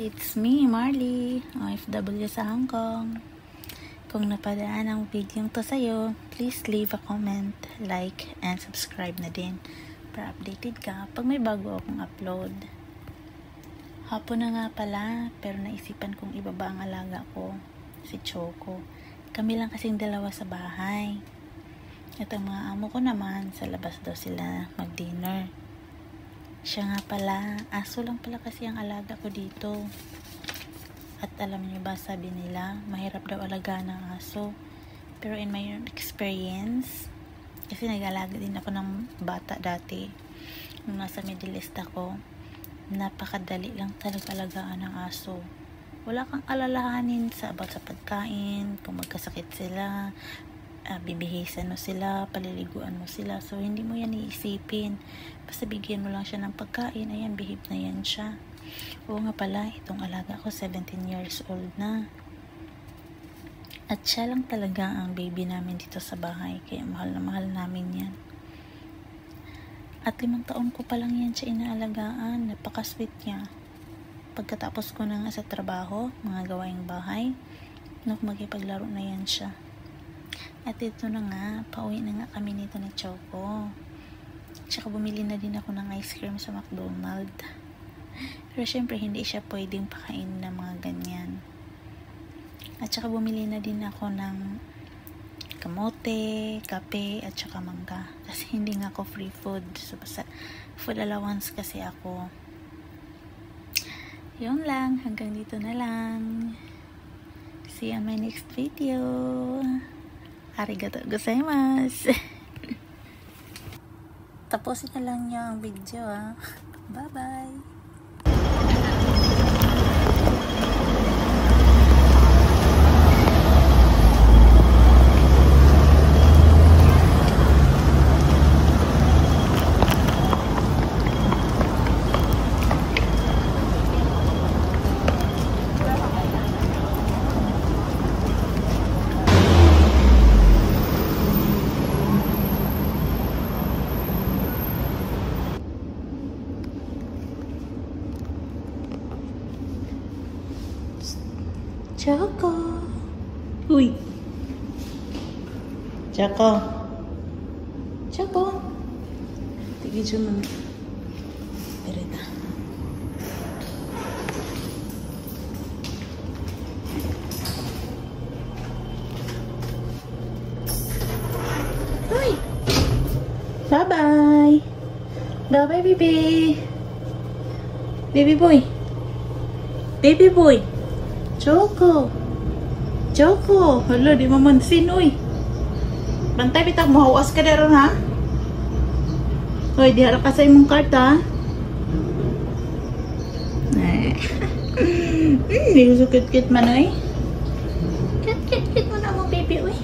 It's me, Marley, OFW sa Hong Kong. Kung napadaan ang video to sa'yo, please leave a comment, like, and subscribe na din para updated ka pag may bago akong upload. Hapon na nga pala, pero naisipan kong ibaba ang alaga ko, si Choco. Kami lang kasing dalawa sa bahay. At ang mga amo ko naman, sa labas daw sila mag-dinner. Siya nga pala, aso lang pala kasi ang alaga ko dito. At alam niyo ba, sabi nila, mahirap daw alagaan ng aso. Pero in my experience, kasi nag-alaga din ako ng bata dati, nung nasa Middle East ako, napakadali lang talaga alagaan ng aso. Wala kang alalahanin sa pagkain, kung magkasakit sila, bibihisan mo sila, paliliguan mo sila. So, hindi mo yan iisipin. Basta bigyan mo lang siya ng pagkain, ayan, behave na yan siya. Oo nga pala, itong alaga ko, 17 years old na. At siya lang talaga ang baby namin dito sa bahay, kaya mahal na mahal namin yan. At 5 taon ko pa lang yan siya inaalagaan, napaka-sweet niya. Pagkatapos ko na nga sa trabaho, mga gawaing bahay, makipaglaro na yan siya. At ito na nga, pauwi na nga kami nito ni Choco. Tsaka bumili na din ako ng ice cream sa McDonald's. Pero syempre hindi siya pwedeng pakain ng mga ganyan. At tsaka bumili na din ako ng kamote, kape, at tsaka mangga. Kasi hindi nga ako free food. So, basta food allowance kasi ako. Yun lang, hanggang dito na lang. See you on my next video. Arigatou gozaimasu. Tapusin na lang niyo ang video, ha. Bye-bye. Choco. Uy. Choco. Choco. Tigil siya man. Pereta. Uy. Bye-bye. Bye-bye, baby. Baby boy. Baby boy. Choco. Choco. Hala, di mamansin, uy. Bantay, bitang mahawas ka na ron, ha? Uy, di harap ka sa imong karta, ha? Hindi ko so cute-cute man, uy. Cute-cute mo na mo, baby, uy.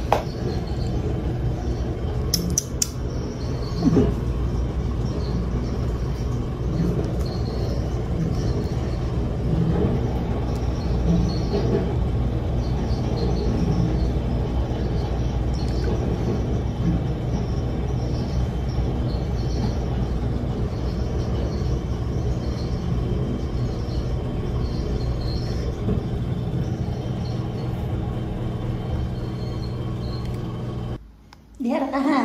Diharap ka, ha?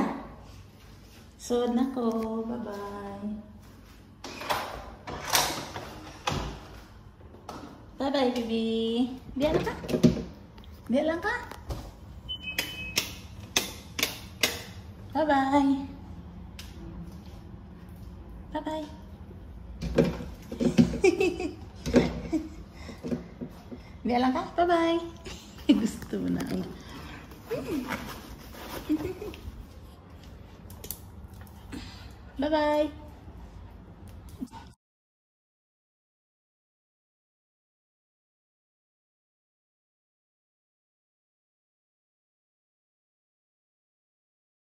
Suod na ko. Bye-bye. Bye-bye, baby. Diharap ka? Diharap ka? Bye-bye. Bye-bye. Diharap ka? Bye-bye. Gusto mo na. Bye-bye.